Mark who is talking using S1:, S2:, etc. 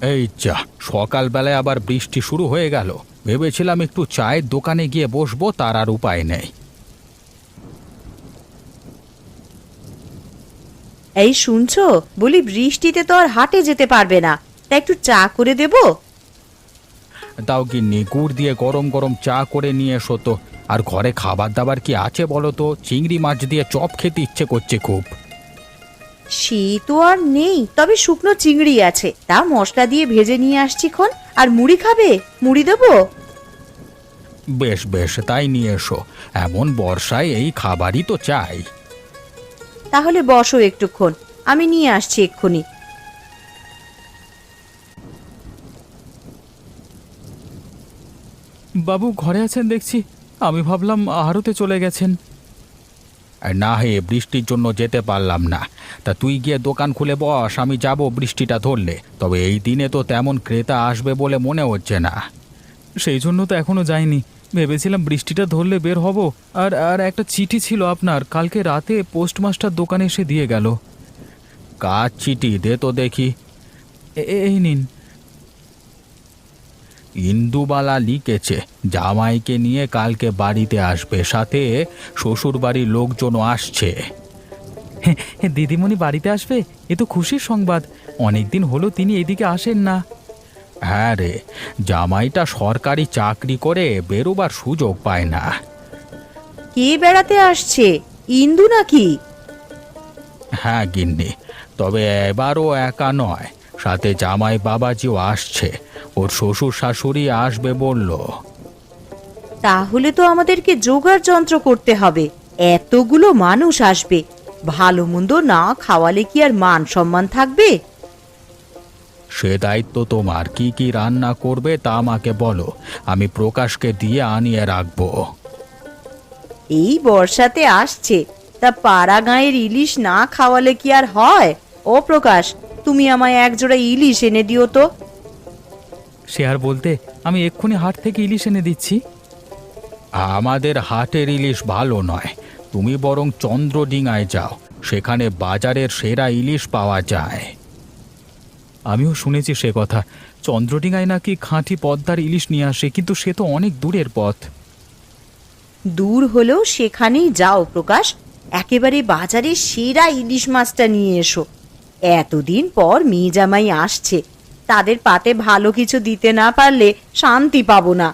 S1: এই যা, সকালবেলায় আবার বৃষ্টি শুরু হয়ে গেল। ভেবেছিলাম একটু চায়ের দোকানে গিয়ে বসবো, তার আর উপায় নেই।
S2: এই শুনছো, বলি বৃষ্টিতে তো আর হাটে যেতে পারবে না, তা একটু চা করে দেবো?
S1: তাও গিন্নি, গুড় দিয়ে গরম গরম চা করে নিয়ে এসো তো। আর ঘরে খাবার দাবার কি আছে বলো তো? চিংড়ি মাছ দিয়ে চপ খেতে ইচ্ছে করছে খুব।
S2: সে তো আর নেই, তবে শুকনো চিংড়ি আছে, তা মশলা দিয়ে ভেজে নিয়ে আসছি খন। আর মুড়ি খাবে? মুড়ি দেবো?
S1: বেশ বেশ, তাই নিয়ে এসো। এমন বর্ষায় এই খাবারই তো চাই।
S2: তাহলে বসো একটুক্ষণ, আমি নিয়ে আসছি এক্ষুনি।
S3: বাবু ঘরে আছেন দেখছি, আমি ভাবলাম আহারতে চলে গেছেন।
S1: না হে, বৃষ্টির জন্য যেতে পারলাম না। তা তুই গিয়ে দোকান খুলে বস, আমি যাব বৃষ্টিটা ধরলে। তবে এই দিনে তো তেমন ক্রেতা আসবে বলে মনে হচ্ছে না।
S3: সেই জন্য তো এখনো যাইনি, ভেবেছিলাম বৃষ্টিটা ধরলে বের হব। আর আর একটা চিঠি ছিল আপনার, কালকে রাতে পোস্টমাস্টার দোকানে এসে দিয়ে গেল।
S1: কার চিঠি? দে তো দেখি।
S3: এই নিন।
S1: ইন্দুবালা লিখেছে জামাইকে নিয়ে কালকে বাড়িতে আসবে, সাথে শ্বশুর বাড়ির লোকজনও আসছে।
S3: দিদিমণি বাড়িতে আসবে? এ তো খুশির সংবাদ, অনেকদিন হলো তিনি এদিকে আসেন না।
S1: হ্যাঁ রে, জামাইটা সরকারি চাকরি করে বেরোবার সুযোগ পায় না।
S2: কে বেড়াতে আসছে? ইন্দু নাকি?
S1: হ্যাঁ গিন্নি, তবে এবারও একা নয়, সাথে জামাই বাবাজিও আসছে। ওর শ্বশুর শাশুড়ি আসবে বলল।
S2: তাহলে তো আমাদেরকে জোগাড় যন্ত্র করতে হবে। এতগুলো মানুষ আসবে, ভালো মন্দ না খাওয়ালে কি আর মান সম্মান থাকবে?
S1: সে দায়িত্ব তোমার। কি কি রান্না করবে তা আমাকে বলো, আমি প্রকাশকে দিয়ে আনিয়ে রাখবো।
S2: এই বর্ষাতে আসছে, তা পাড়া গাঁয়ের ইলিশ না খাওয়ালে কি আর হয়? ও প্রকাশ, তুমি আমায় একজোড়া ইলিশ এনে দিও তো।
S3: সে আর বলতে, আমি এক্ষুনি হাট থেকে ইলিশ এনে দিচ্ছি।
S1: আমাদের হাটের ইলিশ ভালো নয়, তুমি বরং চন্দ্রডিঙায় যাও, সেখানে বাজারের সেরা ইলিশ পাওয়া যায়।
S3: আমিও শুনেছি সে কথা, চন্দ্রডিঙায় নাকি খাঁটি পদ্মার ইলিশ নিয়ে আসে, কিন্তু সে তো অনেক দূরের পথ।
S2: দূর হলেও সেখানেই যাও প্রকাশ, একেবারে বাজারে সেরা ইলিশ মাছটা নিয়ে এসো। এতদিন পর মেয়ে জামাই আসছে, তাদের পাতে ভালো কিছু দিতে না পারলে শান্তি পাবো না।